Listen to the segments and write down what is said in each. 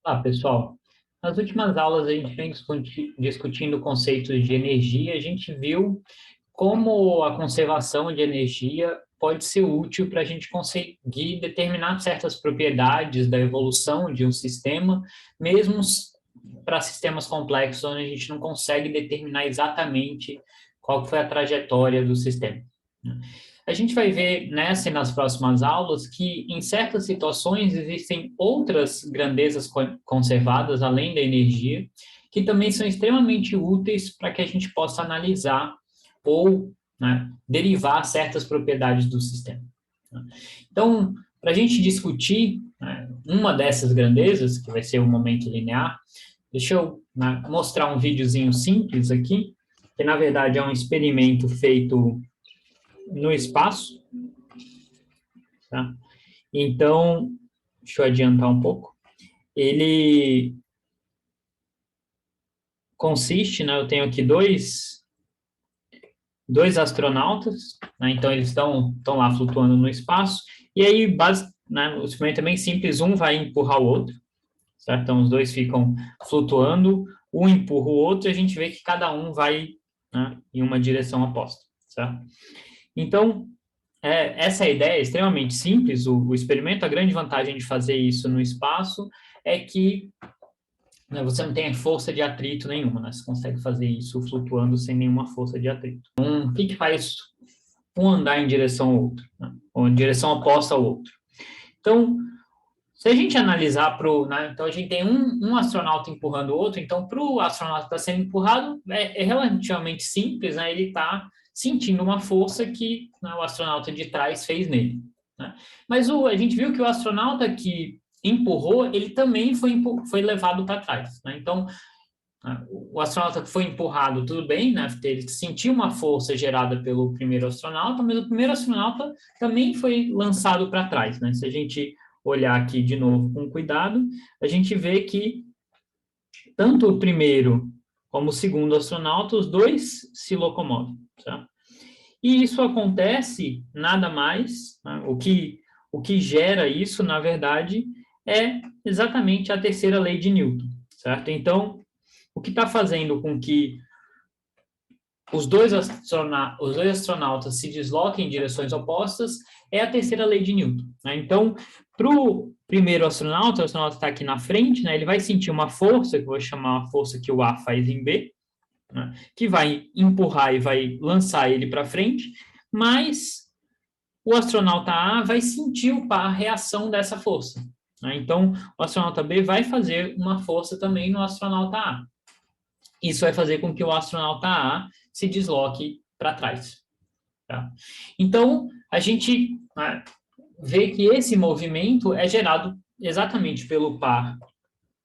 Olá, pessoal. Nas últimas aulas, a gente vem discutindo conceitos de energia. A gente viu como a conservação de energia pode ser útil para a gente conseguir determinar certas propriedades da evolução de um sistema, mesmo para sistemas complexos, onde a gente não consegue determinar exatamente qual foi a trajetória do sistema. A gente vai ver nessa e nas próximas aulas que, em certas situações, existem outras grandezas conservadas, além da energia, que também são extremamente úteis para que a gente possa analisar ou, né, derivar certas propriedades do sistema. Então, para a gente discutir, né, uma dessas grandezas, que vai ser o momento linear, deixa eu, né, mostrar um videozinho simples aqui, que na verdade é um experimento feito no espaço, tá? Então, deixa eu adiantar um pouco. Ele consiste, né? Eu tenho aqui dois astronautas, né? Então eles estão lá flutuando no espaço. E aí, né, o experimento é bem simples, um vai empurrar o outro, certo? Então os dois ficam flutuando, um empurra o outro e a gente vê que cada um vai, né, em uma direção oposta, certo? Então, essa ideia é extremamente simples, o experimento, a grande vantagem de fazer isso no espaço é que, né, você não tem força de atrito nenhuma, né? Você consegue fazer isso flutuando sem nenhuma força de atrito. Então, o que faz um andar em direção ao outro, né? Ou em direção oposta ao outro? Então, se a gente analisar né, então a gente tem um astronauta empurrando o outro, então para o astronauta que está sendo empurrado é relativamente simples, né? Ele está sentindo uma força que, né, o astronauta de trás fez nele, né? Mas a gente viu que o astronauta que empurrou, ele também foi levado para trás, né? Então, né, o astronauta que foi empurrado, tudo bem, né? Ele sentiu uma força gerada pelo primeiro astronauta, mas o primeiro astronauta também foi lançado para trás, né? Se a gente olhar aqui de novo com cuidado, a gente vê que tanto o primeiro como o segundo astronauta, os dois se locomovem, tá? E isso acontece nada mais, né? O que gera isso, na verdade, é exatamente a terceira lei de Newton, certo? Então, o que está fazendo com que os dois astronautas se desloquem em direções opostas é a terceira lei de Newton, né? Então, para o primeiro astronauta, o astronauta está aqui na frente, né? Ele vai sentir uma força, que eu vou chamar a força que o A faz em B, né? Que vai empurrar e vai lançar ele para frente, mas o astronauta A vai sentir a reação dessa força, né? Então, o astronauta B vai fazer uma força também no astronauta A. Isso vai fazer com que o astronauta A se desloque para trás, tá? Então, a gente, né, vê que esse movimento é gerado exatamente pelo par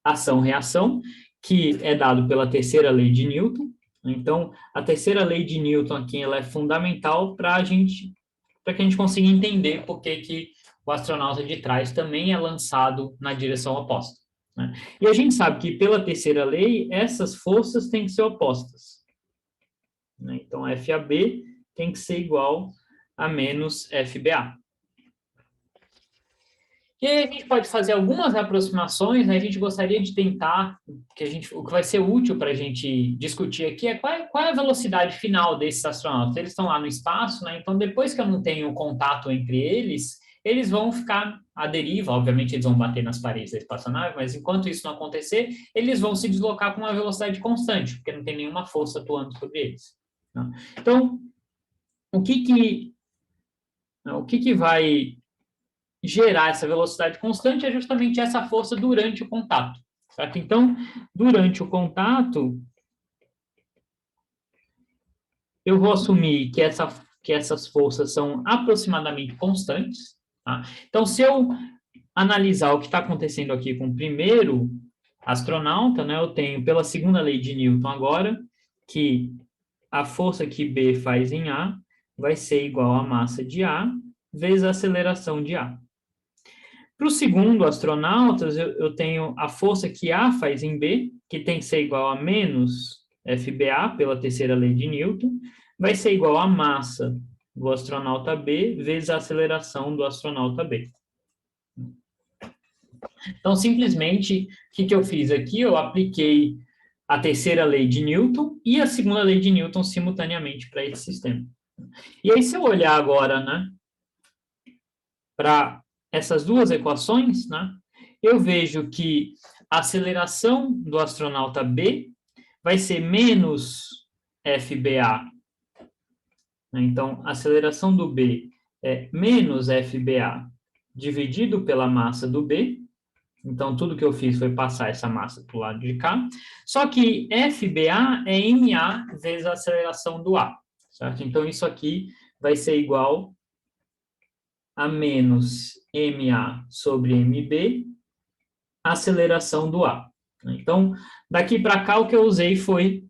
ação-reação, que é dado pela terceira lei de Newton. Então, a terceira lei de Newton aqui ela é fundamental para que a gente consiga entender por que o astronauta de trás também é lançado na direção oposta, né? E a gente sabe que, pela terceira lei, essas forças têm que ser opostas, né? Então, FAB tem que ser igual a menos FBA. E aí a gente pode fazer algumas aproximações, né? A gente gostaria de tentar, o que vai ser útil para a gente discutir aqui é qual é a velocidade final desses astronautas. Eles estão lá no espaço, né? Então, depois que eu não tenho contato entre eles, eles vão ficar à deriva. Obviamente, eles vão bater nas paredes da espaçonave, mas enquanto isso não acontecer, eles vão se deslocar com uma velocidade constante, porque não tem nenhuma força atuando sobre eles, né? Então, o que vai gerar essa velocidade constante é justamente essa força durante o contato, certo? Então, durante o contato, eu vou assumir que essas forças são aproximadamente constantes, tá? Então, se eu analisar o que está acontecendo aqui com o primeiro astronauta, né, eu tenho, pela segunda lei de Newton agora, que a força que B faz em A vai ser igual à massa de A vezes a aceleração de A. Para o segundo astronauta, eu tenho a força que A faz em B, que tem que ser igual a menos FBA, pela terceira lei de Newton, vai ser igual à massa do astronauta B vezes a aceleração do astronauta B. Então, simplesmente, o que eu fiz aqui? Eu apliquei a terceira lei de Newton e a segunda lei de Newton simultaneamente para esse sistema. E aí, se eu olhar agora, né, para essas duas equações, né, eu vejo que a aceleração do astronauta B vai ser menos FBA. Então, a aceleração do B é menos FBA dividido pela massa do B. Então, tudo que eu fiz foi passar essa massa para o lado de cá. Só que FBA é MA vezes a aceleração do A, certo? Então, isso aqui vai ser igual a menos MA sobre MB, aceleração do A. Então, daqui para cá, o que eu usei foi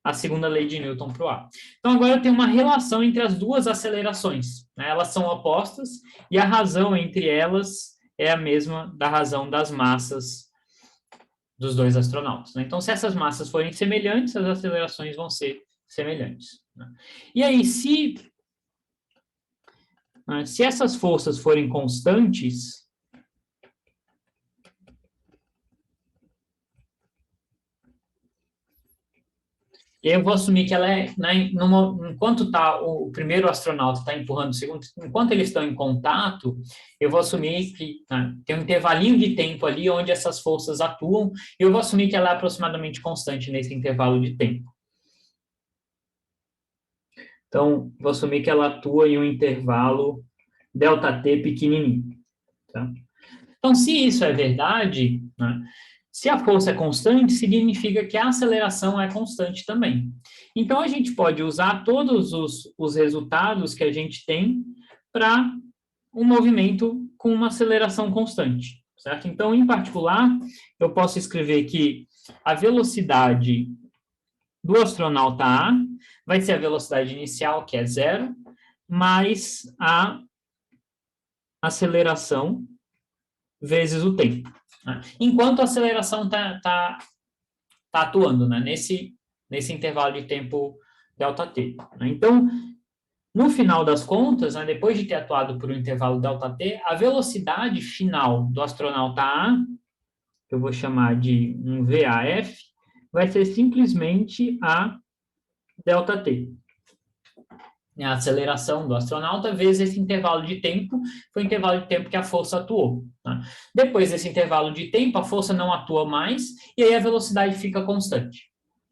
a segunda lei de Newton para o A. Então, agora tem uma relação entre as duas acelerações, né? Elas são opostas e a razão entre elas é a mesma da razão das massas dos dois astronautas, né? Então, se essas massas forem semelhantes, as acelerações vão ser semelhantes, né? E aí, se essas forças forem constantes, eu vou assumir que ela é, né, enquanto o primeiro astronauta está empurrando o segundo, enquanto eles estão em contato, eu vou assumir que, né, tem um intervalinho de tempo ali onde essas forças atuam, e eu vou assumir que ela é aproximadamente constante nesse intervalo de tempo. Então, vou assumir que ela atua em um intervalo ΔT pequenininho. Tá? Então, se isso é verdade, né, se a força é constante, significa que a aceleração é constante também. Então, a gente pode usar todos os resultados que a gente tem para um movimento com uma aceleração constante, certo? Então, em particular, eu posso escrever que a velocidade do astronauta A vai ser a velocidade inicial, que é 0, mais a aceleração vezes o tempo, né? Enquanto a aceleração tá atuando, né, nesse intervalo de tempo ΔT, né? Então, no final das contas, né, depois de ter atuado por um intervalo ΔT, a velocidade final do astronauta A, que eu vou chamar de um VAF, vai ser simplesmente a ΔT. A aceleração do astronauta vezes esse intervalo de tempo, foi o intervalo de tempo que a força atuou, tá? Depois desse intervalo de tempo, a força não atua mais, e aí a velocidade fica constante,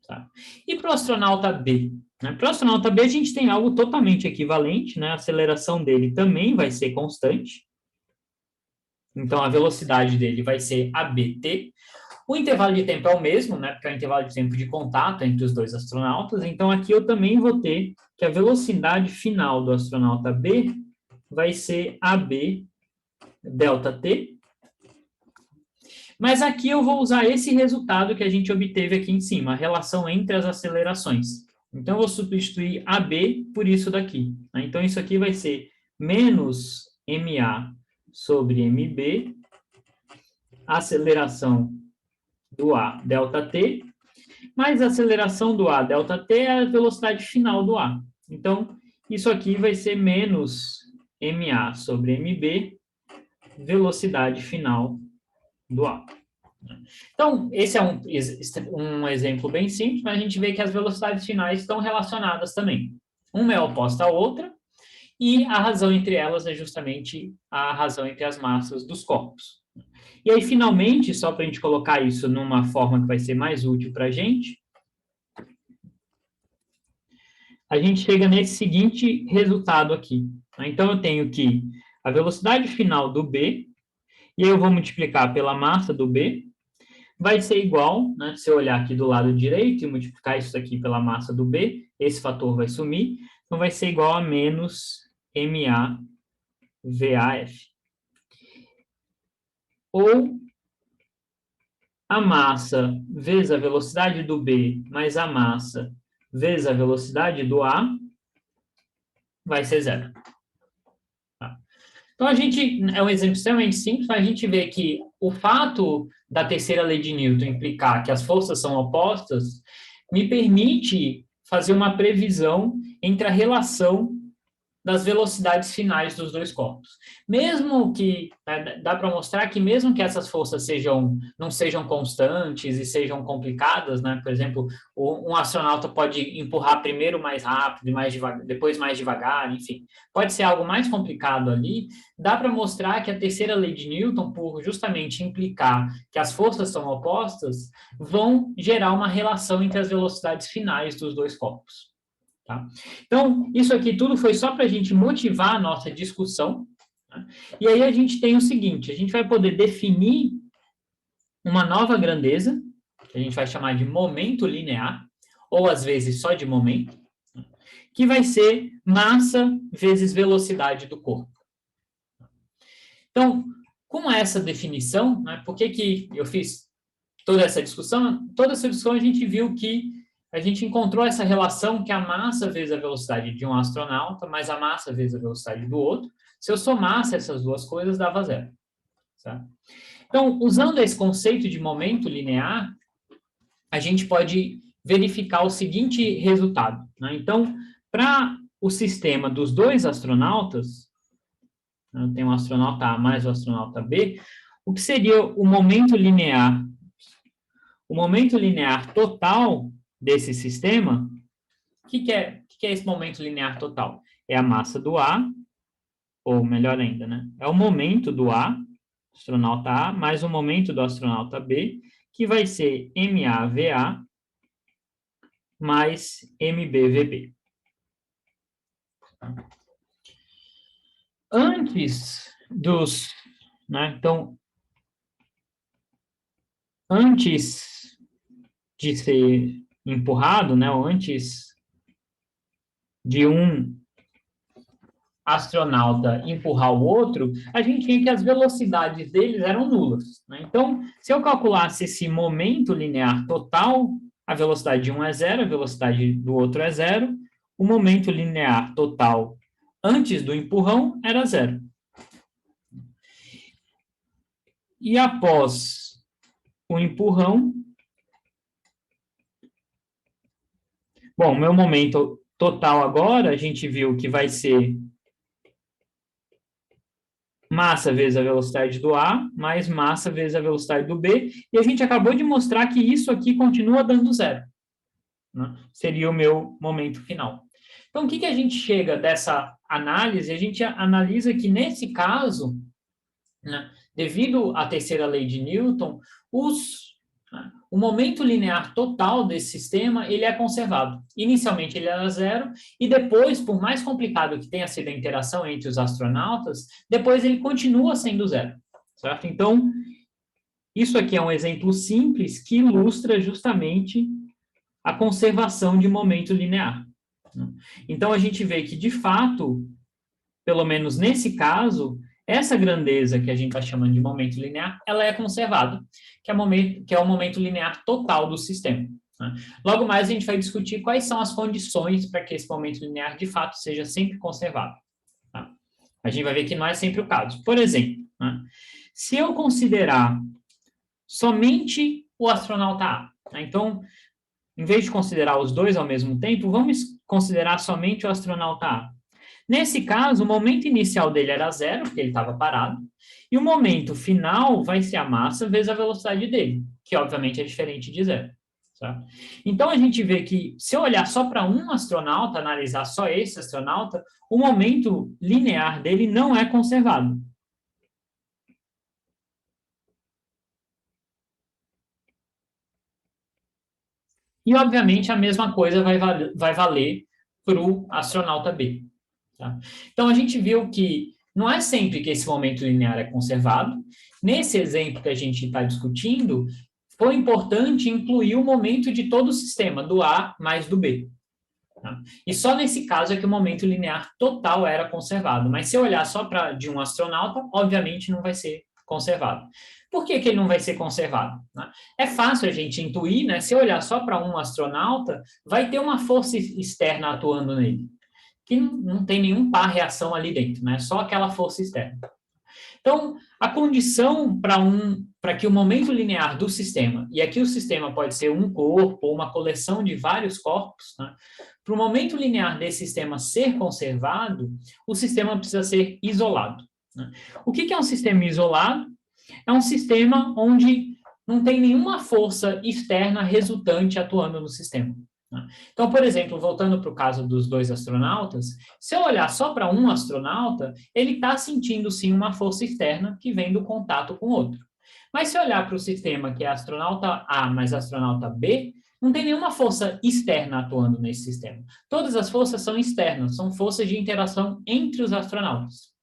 tá? E para o astronauta B? Né? Para o astronauta B, a gente tem algo totalmente equivalente, né? A aceleração dele também vai ser constante, então a velocidade dele vai ser ABT. O intervalo de tempo é o mesmo, né, porque é o intervalo de tempo de contato entre os dois astronautas, então aqui eu também vou ter que a velocidade final do astronauta B vai ser AB ΔT, mas aqui eu vou usar esse resultado que a gente obteve aqui em cima, a relação entre as acelerações. Então, eu vou substituir AB por isso daqui, né? Então, isso aqui vai ser menos MA sobre MB, aceleração do A, ΔT, mais a aceleração do A, ΔT, é a velocidade final do A. Então, isso aqui vai ser menos MA sobre MB, velocidade final do A. Então, esse é um exemplo bem simples, mas a gente vê que as velocidades finais estão relacionadas também. Uma é oposta à outra, e a razão entre elas é justamente a razão entre as massas dos corpos. E aí, finalmente, só para a gente colocar isso numa forma que vai ser mais útil para a gente chega nesse seguinte resultado aqui. Então, eu tenho que a velocidade final do B, e aí eu vou multiplicar pela massa do B, vai ser igual, né, se eu olhar aqui do lado direito e multiplicar isso aqui pela massa do B, esse fator vai sumir, então vai ser igual a menos MA VAF. Ou a massa vezes a velocidade do B mais a massa vezes a velocidade do A vai ser 0. Tá? Então, é um exemplo extremamente simples, mas a gente vê que o fato da terceira lei de Newton implicar que as forças são opostas me permite fazer uma previsão entre a relação das velocidades finais dos dois corpos. Mesmo que, dá para mostrar que mesmo que essas forças não sejam constantes e sejam complicadas, né? Por exemplo, um astronauta pode empurrar primeiro mais rápido, e mais devagar, depois mais devagar, enfim. Pode ser algo mais complicado ali. Dá para mostrar que a terceira lei de Newton, por justamente implicar que as forças são opostas, vão gerar uma relação entre as velocidades finais dos dois corpos. Tá? Então, isso aqui tudo foi só para a gente motivar a nossa discussão. Tá? E aí a gente tem o seguinte, a gente vai poder definir uma nova grandeza, que a gente vai chamar de momento linear, ou às vezes só de momento, que vai ser massa vezes velocidade do corpo. Então, com essa definição, né, por que eu fiz toda essa discussão? Toda essa discussão a gente viu que a gente encontrou essa relação que a massa vezes a velocidade de um astronauta, mais a massa vezes a velocidade do outro. Se eu somasse essas duas coisas, dava zero. Certo? Então, usando esse conceito de momento linear, a gente pode verificar o seguinte resultado. Né? Então, para o sistema dos dois astronautas, tem um astronauta A mais o astronauta B, o que seria o momento linear? O momento linear total desse sistema, o que é esse momento linear total? É a massa do A, ou melhor ainda, né? É o momento do A, astronauta A, mais o momento do astronauta B, que vai ser MAVA mais MBVB. Antes dos... Né, então, antes de ser empurrado, né, ou antes de um astronauta empurrar o outro, a gente vê que as velocidades deles eram nulas. Né? Então, se eu calculasse esse momento linear total, a velocidade de um é zero, a velocidade do outro é zero, o momento linear total antes do empurrão era zero. E após o empurrão, bom, meu momento total agora, a gente viu que vai ser massa vezes a velocidade do A, mais massa vezes a velocidade do B, e a gente acabou de mostrar que isso aqui continua dando zero. Né? Seria o meu momento final. Então, o que a gente chega dessa análise? A gente analisa que, nesse caso, né, devido à terceira lei de Newton, o momento linear total desse sistema, ele é conservado. Inicialmente ele era zero, e depois, por mais complicado que tenha sido a interação entre os astronautas, depois ele continua sendo zero, certo? Então, isso aqui é um exemplo simples que ilustra justamente a conservação de momento linear. Então, a gente vê que, de fato, pelo menos nesse caso, essa grandeza que a gente está chamando de momento linear, ela é conservada, que é o momento linear total do sistema. Né? Logo mais, a gente vai discutir quais são as condições para que esse momento linear, de fato, seja sempre conservado. Tá? A gente vai ver que não é sempre o caso. Por exemplo, né? Se eu considerar somente o astronauta A, né? Então, em vez de considerar os dois ao mesmo tempo, vamos considerar somente o astronauta A. Nesse caso, o momento inicial dele era zero, porque ele estava parado, e o momento final vai ser a massa vezes a velocidade dele, que obviamente é diferente de zero. Certo? Então, a gente vê que, se eu olhar só para um astronauta, analisar só esse astronauta, o momento linear dele não é conservado. E, obviamente, a mesma coisa vai valer para o astronauta B. Tá? Então, a gente viu que não é sempre que esse momento linear é conservado. Nesse exemplo que a gente está discutindo, foi importante incluir o momento de todo o sistema, do A mais do B. Tá? E só nesse caso é que o momento linear total era conservado. Mas se eu olhar só de um astronauta, obviamente não vai ser conservado. Por que ele não vai ser conservado? Né? É fácil a gente intuir, né? Se eu olhar só para um astronauta, vai ter uma força externa atuando nele, que não tem nenhum par reação ali dentro, né? Só aquela força externa. Então, a condição para que o momento linear do sistema, e aqui o sistema pode ser um corpo ou uma coleção de vários corpos, né? Para o momento linear desse sistema ser conservado, o sistema precisa ser isolado, né? O que é um sistema isolado? É um sistema onde não tem nenhuma força externa resultante atuando no sistema. Então, por exemplo, voltando para o caso dos 2 astronautas, se eu olhar só para um astronauta, ele está sentindo sim uma força externa que vem do contato com o outro. Mas se eu olhar para o sistema que é astronauta A mais astronauta B, não tem nenhuma força externa atuando nesse sistema. Todas as forças são externas, são forças de interação entre os astronautas.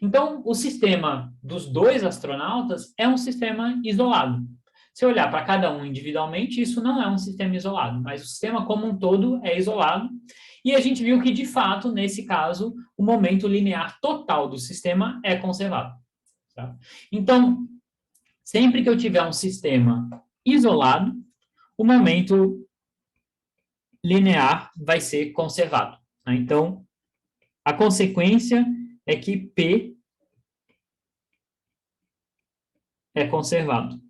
Então, o sistema dos 2 astronautas é um sistema isolado. Se olhar para cada um individualmente, isso não é um sistema isolado, mas o sistema como um todo é isolado. E a gente viu que, de fato, nesse caso, o momento linear total do sistema é conservado. Tá? Então, sempre que eu tiver um sistema isolado, o momento linear vai ser conservado. Tá? Então, a consequência é que P é conservado,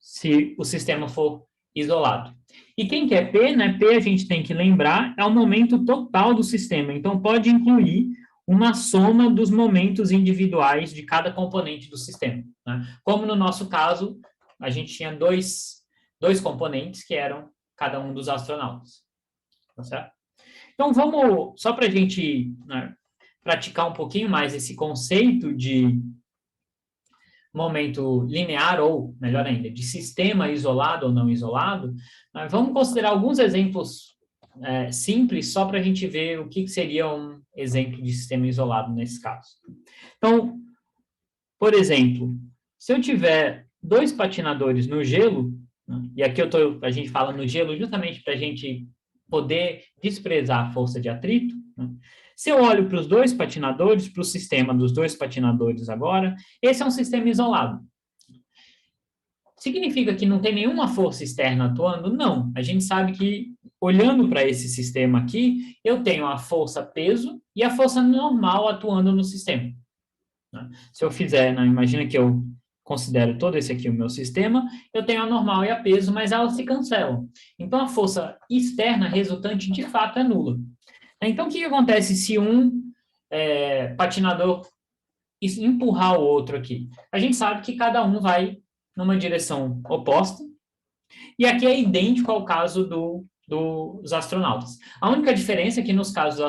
se o sistema for isolado. E quem que é P, né? P a gente tem que lembrar, é o momento total do sistema. Então, pode incluir uma soma dos momentos individuais de cada componente do sistema, né? Como no nosso caso, a gente tinha dois componentes que eram cada um dos astronautas. Tá certo? Então, vamos, só para a gente, né, praticar um pouquinho mais esse conceito de momento linear, ou, melhor ainda, de sistema isolado ou não isolado, vamos considerar alguns exemplos simples, só para a gente ver o que seria um exemplo de sistema isolado nesse caso. Então, por exemplo, se eu tiver 2 patinadores no gelo, né, e aqui a gente fala no gelo justamente para a gente poder desprezar a força de atrito, né? Se eu olho para os 2 patinadores, para o sistema dos 2 patinadores agora, esse é um sistema isolado. Significa que não tem nenhuma força externa atuando? Não. A gente sabe que, olhando para esse sistema aqui, eu tenho a força peso e a força normal atuando no sistema. Se eu fizer, imagina que eu considero todo esse aqui o meu sistema, eu tenho a normal e a peso, mas elas se cancelam. Então, a força externa resultante, de fato, é nula. Então, o que acontece se um patinador empurrar o outro aqui? A gente sabe que cada um vai numa direção oposta, e aqui é idêntico ao caso dos astronautas. A única diferença é que nos casos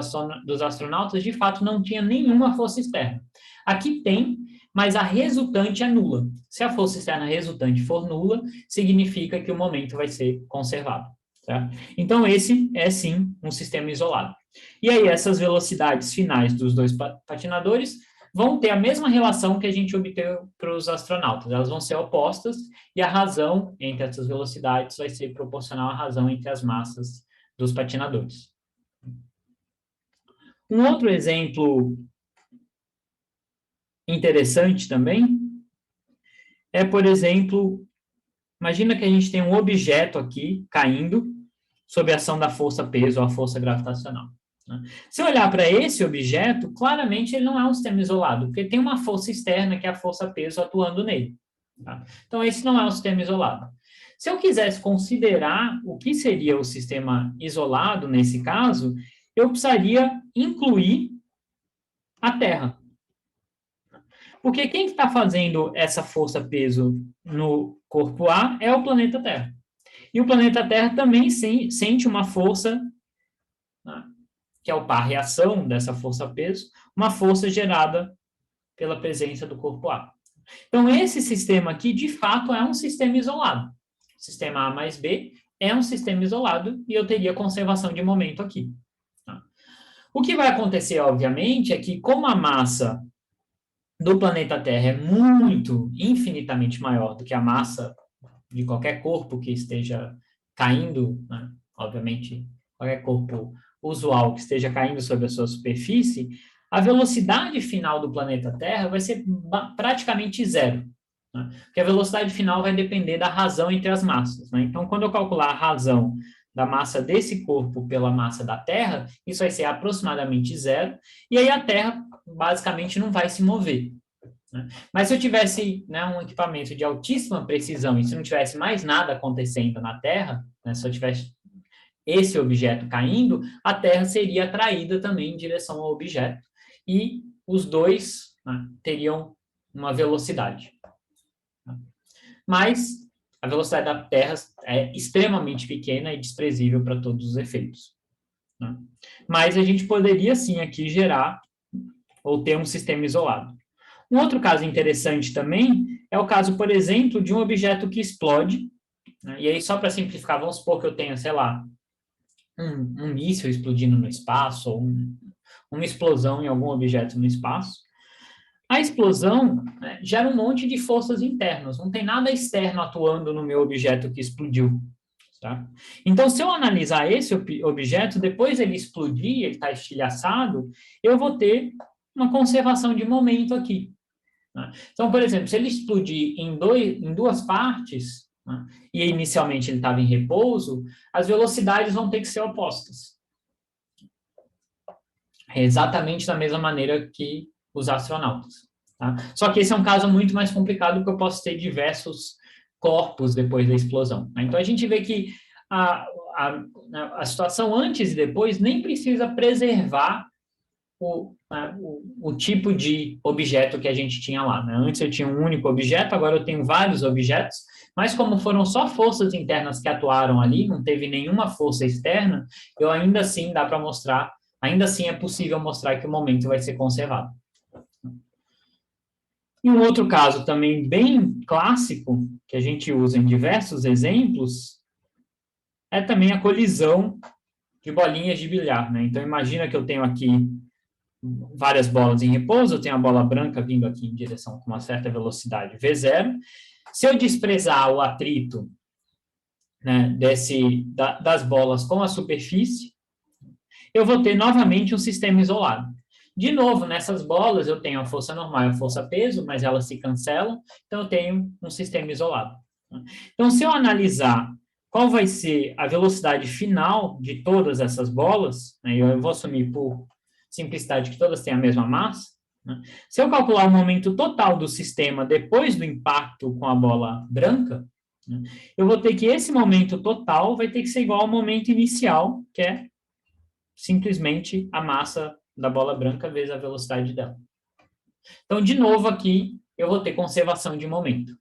dos astronautas, de fato, não tinha nenhuma força externa. Aqui tem, mas a resultante é nula. Se a força externa resultante for nula, significa que o momento vai ser conservado. Tá? Então, esse é, sim, um sistema isolado. E aí, essas velocidades finais dos 2 patinadores vão ter a mesma relação que a gente obteve para os astronautas. Elas vão ser opostas e a razão entre essas velocidades vai ser proporcional à razão entre as massas dos patinadores. Um outro exemplo interessante também é, por exemplo, imagina que a gente tem um objeto aqui caindo sob a ação da força peso ou a força gravitacional. Se olhar para esse objeto, claramente ele não é um sistema isolado, porque tem uma força externa, que é a força peso, atuando nele. Tá? Então, esse não é um sistema isolado. Se eu quisesse considerar o que seria o sistema isolado nesse caso, eu precisaria incluir a Terra. Porque quem está fazendo essa força-peso no corpo A é o planeta Terra. E o planeta Terra também sente uma força, né, que é o par reação dessa força-peso, uma força gerada pela presença do corpo A. Então, esse sistema aqui, de fato, é um sistema isolado. O sistema A mais B é um sistema isolado e eu teria conservação de momento aqui. Tá? O que vai acontecer, obviamente, é que como a massa do planeta Terra é muito, infinitamente maior do que a massa de qualquer corpo que esteja caindo, né? Obviamente, qualquer corpo usual que esteja caindo sobre a sua superfície, a velocidade final do planeta Terra vai ser praticamente zero. Né? Porque a velocidade final vai depender da razão entre as massas. Né? Então, quando eu calcular a razão da massa desse corpo pela massa da Terra, isso vai ser aproximadamente zero, e aí a Terra basicamente não vai se mover. né? Mas se eu tivesse, né, um equipamento de altíssima precisão e se não tivesse mais nada acontecendo na Terra, né, se eu tivesse esse objeto caindo, a Terra seria atraída também em direção ao objeto e os dois, né, teriam uma velocidade. Mas a velocidade da Terra é extremamente pequena e desprezível para todos os efeitos, né? Mas a gente poderia sim aqui gerar ou ter um sistema isolado. Um outro caso interessante também é o caso, por exemplo, de um objeto que explode, né? E aí, só para simplificar, vamos supor que eu tenha, sei lá, um míssil explodindo no espaço, ou uma explosão em algum objeto no espaço. A explosão, né, gera um monte de forças internas, não tem nada externo atuando no meu objeto que explodiu. Tá? Então, se eu analisar esse objeto, depois ele explodir, ele está estilhaçado, eu vou ter uma conservação de momento aqui. Né? Então, por exemplo, se ele explodir em duas partes, né, e inicialmente ele estava em repouso, as velocidades vão ter que ser opostas. É exatamente da mesma maneira que os astronautas. Tá? Só que esse é um caso muito mais complicado, porque eu posso ter diversos corpos depois da explosão. Né? Então, a gente vê que a situação antes e depois nem precisa preservar o tipo de objeto que a gente tinha lá. Né? Antes eu tinha um único objeto, agora eu tenho vários objetos, mas como foram só forças internas que atuaram ali, não teve nenhuma força externa, eu ainda assim dá para mostrar, ainda assim é possível mostrar que o momento vai ser conservado. E um outro caso também bem clássico, que a gente usa em diversos exemplos, é também a colisão de bolinhas de bilhar. Né? Então, imagina que eu tenho aqui várias bolas em repouso, eu tenho a bola branca vindo aqui em direção com uma certa velocidade V0. Se eu desprezar o atrito, né, das bolas com a superfície, eu vou ter novamente um sistema isolado. De novo, nessas bolas eu tenho a força normal e a força peso, mas elas se cancelam, então eu tenho um sistema isolado. Então, se eu analisar qual vai ser a velocidade final de todas essas bolas, né, eu vou assumir por simplicidade que todas têm a mesma massa, né, se eu calcular o momento total do sistema depois do impacto com a bola branca, né, eu vou ter que esse momento total vai ter que ser igual ao momento inicial, que é simplesmente a massa da bola branca vezes a velocidade dela. Então, de novo aqui, eu vou ter conservação de momento.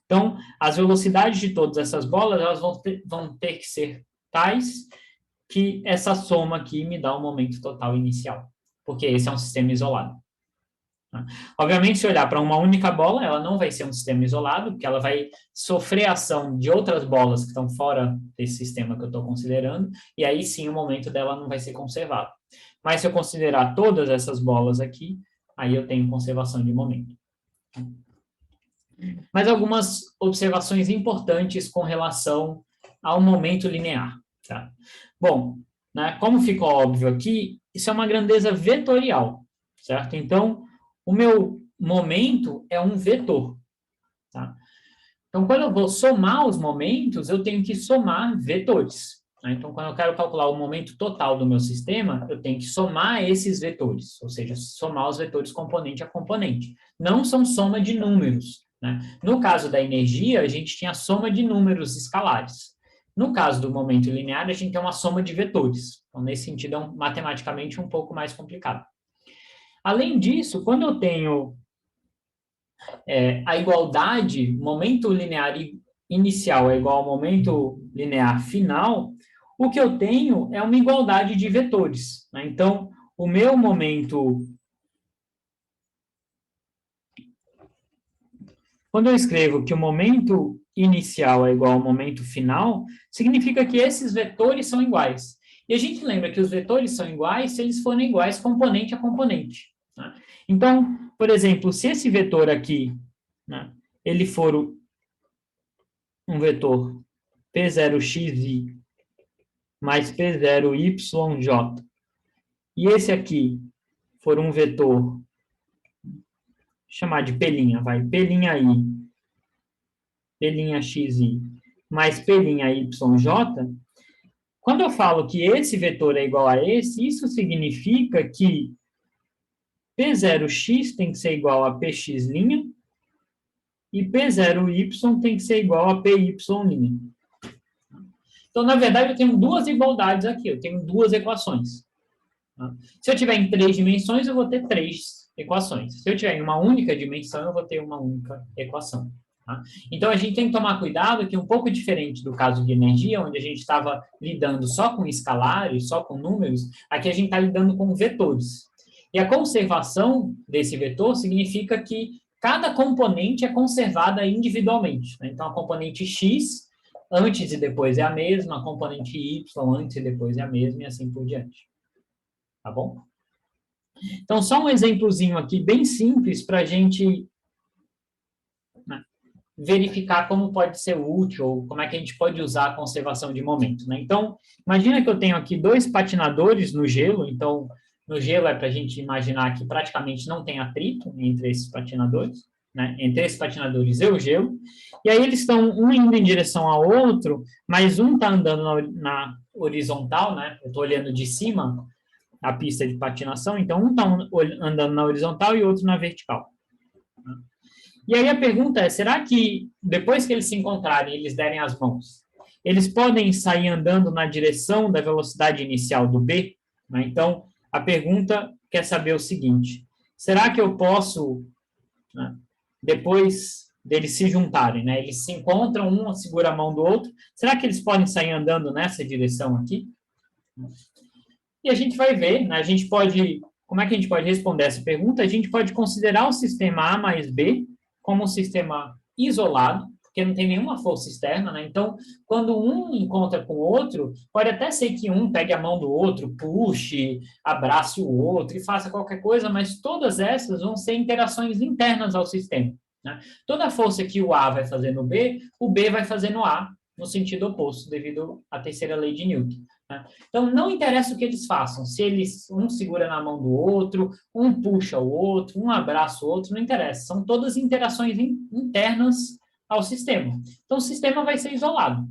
Então, as velocidades de todas essas bolas, elas vão ter que ser tais que essa soma aqui me dá o momento total inicial, porque esse é um sistema isolado. Obviamente, se olhar para uma única bola, ela não vai ser um sistema isolado, porque ela vai sofrer a ação de outras bolas que estão fora desse sistema que eu estou considerando, e aí sim o momento dela não vai ser conservado. Mas se eu considerar todas essas bolas aqui, aí eu tenho conservação de momento. Mas algumas observações importantes com relação ao momento linear. Tá? Bom, né, como ficou óbvio aqui, isso é uma grandeza vetorial, certo? Então, o meu momento é um vetor. Tá? Então, quando eu vou somar os momentos, eu tenho que somar vetores. Tá? Então, quando eu quero calcular o momento total do meu sistema, eu tenho que somar esses vetores, ou seja, somar os vetores componente a componente. Não são soma de números. Né? No caso da energia, a gente tinha soma de números escalares. No caso do momento linear, a gente tem uma soma de vetores. Então, nesse sentido, é matematicamente um pouco mais complicado. Além disso, quando eu tenho a igualdade, momento linear inicial é igual ao momento linear final, o que eu tenho é uma igualdade de vetores. Né? Então, o meu momento... Quando eu escrevo que o momento inicial é igual ao momento final, significa que esses vetores são iguais. E a gente lembra que os vetores são iguais se eles forem iguais componente a componente. Né? Então, por exemplo, se esse vetor aqui, né, ele for um vetor P0xi mais P0yj, e esse aqui for um vetor, chamar de P', vai, P'I, P'xi mais P'yj, quando eu falo que esse vetor é igual a esse, isso significa que P0x tem que ser igual a px', e P0y tem que ser igual a PY'. Então, na verdade, eu tenho duas igualdades aqui, eu tenho duas equações. Se eu tiver em 3 dimensões, eu vou ter 3 equações. Se eu tiver em uma única dimensão, eu vou ter uma única equação. Então, a gente tem que tomar cuidado que é um pouco diferente do caso de energia, onde a gente estava lidando só com escalares, só com números, aqui a gente está lidando com vetores. E a conservação desse vetor significa que cada componente é conservada individualmente. Então, a componente x antes e depois é a mesma, a componente y antes e depois é a mesma, e assim por diante. Tá bom? Então, só um exemplozinho aqui, bem simples, para a gente verificar como pode ser útil, ou como é que a gente pode usar a conservação de momento. Então, imagina que eu tenho aqui 2 patinadores no gelo, então, no gelo é para a gente imaginar que praticamente não tem atrito entre esses patinadores, entre esses patinadores e o gelo, e aí eles estão um indo em direção ao outro, mas um está andando na horizontal, eu estou olhando de cima a pista de patinação, então um está andando na horizontal e o outro na vertical. E aí a pergunta é, será que depois que eles se encontrarem, eles derem as mãos, eles podem sair andando na direção da velocidade inicial do B? Então, a pergunta quer saber o seguinte, será que eu posso, depois deles se juntarem, eles se encontram, um segura a mão do outro, será que eles podem sair andando nessa direção aqui? E a gente vai ver, a gente pode, como é que a gente pode responder essa pergunta? A gente pode considerar o sistema A mais B como um sistema isolado, porque não tem nenhuma força externa, Então, quando um encontra com o outro, pode até ser que um pegue a mão do outro, puxe, abrace o outro e faça qualquer coisa, mas todas essas vão ser interações internas ao sistema. Toda a força que o A vai fazer no B, o B vai fazer no A, no sentido oposto, devido à terceira lei de Newton. Então, não interessa o que eles façam, se um segura na mão do outro, um puxa o outro, um abraça o outro, não interessa, são todas interações internas ao sistema. Então, o sistema vai ser isolado.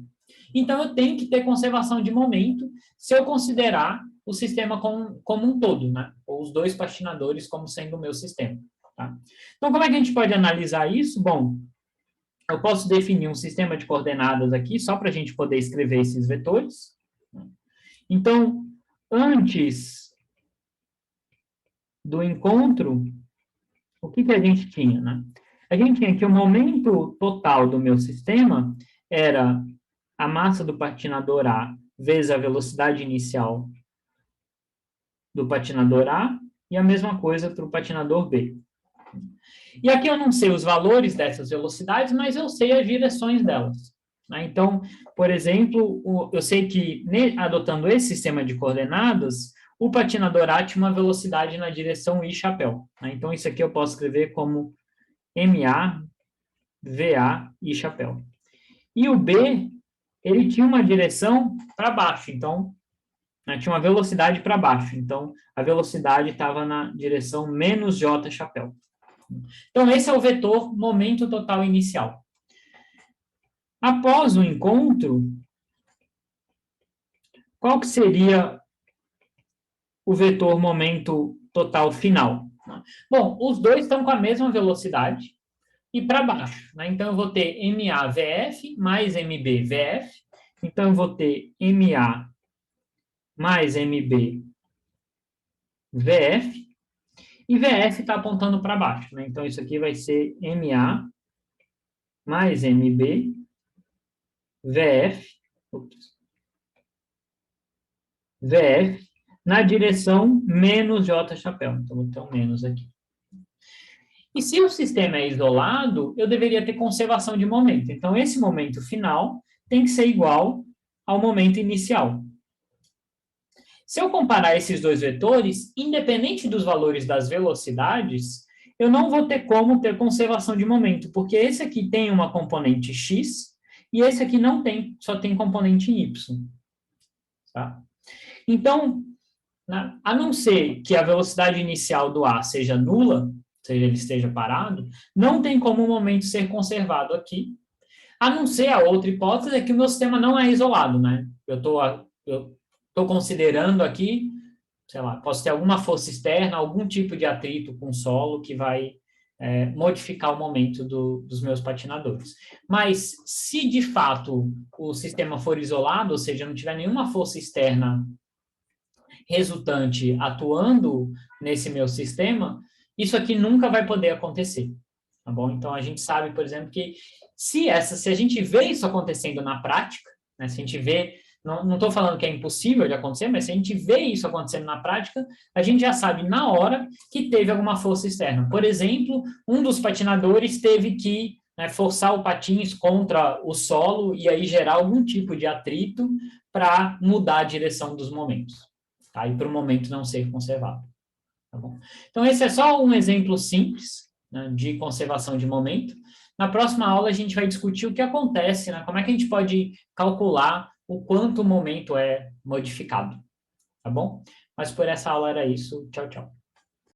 Então, eu tenho que ter conservação de momento se eu considerar o sistema como um todo, ou os 2 patinadores como sendo o meu sistema. Então, como é que a gente pode analisar isso? Bom, eu posso definir um sistema de coordenadas aqui, só para a gente poder escrever esses vetores. Então, antes do encontro, o que a gente tinha, A gente tinha que o momento total do meu sistema era a massa do patinador A vezes a velocidade inicial do patinador A e a mesma coisa para o patinador B. E aqui eu não sei os valores dessas velocidades, mas eu sei as direções delas. Então, por exemplo, eu sei que, adotando esse sistema de coordenadas, o patinador A tinha uma velocidade na direção I chapéu. Então, isso aqui eu posso escrever como MA, VA, I chapéu. E o B, ele tinha uma direção para baixo, então, tinha uma velocidade para baixo. Então, a velocidade estava na direção menos J chapéu. Então, esse é o vetor momento total inicial. Após o encontro, qual que seria o vetor momento total final? Bom, os dois estão com a mesma velocidade e para baixo. Então, eu vou ter MA VF mais MB VF. Então, eu vou ter MA mais MB VF. E VF está apontando para baixo. Então, isso aqui vai ser MA mais MB VF. VF na direção menos J chapéu. Então, vou ter um menos aqui. E se o sistema é isolado, eu deveria ter conservação de momento. Então, esse momento final tem que ser igual ao momento inicial. Se eu comparar esses 2 vetores, independente dos valores das velocidades, eu não vou ter como ter conservação de momento, porque esse aqui tem uma componente x e esse aqui não tem, só tem componente y. Tá? Então, a não ser que a velocidade inicial do A seja nula, seja ele esteja parado, não tem como o momento ser conservado aqui, a não ser a outra hipótese é que o meu sistema não é isolado, Eu estou considerando aqui sei lá, posso ter alguma força externa, algum tipo de atrito com o solo que vai modificar o momento dos meus patinadores. Mas se de fato o sistema for isolado, ou seja, não tiver nenhuma força externa resultante atuando nesse meu sistema, isso aqui nunca vai poder acontecer, tá bom? Então, a gente sabe, por exemplo, que se a gente vê isso acontecendo na prática, né, se a gente vê, não estou falando que é impossível de acontecer, mas se a gente vê isso acontecendo na prática, a gente já sabe na hora que teve alguma força externa. Por exemplo, um dos patinadores teve que forçar o patins contra o solo e aí gerar algum tipo de atrito para mudar a direção dos momentos, tá? E para o momento não ser conservado. Tá bom? Então, esse é só um exemplo simples, né, de conservação de momento. Na próxima aula, a gente vai discutir o que acontece, né, como é que a gente pode calcular o quanto o momento é modificado. Tá bom? Mas por essa aula era isso. Tchau, tchau.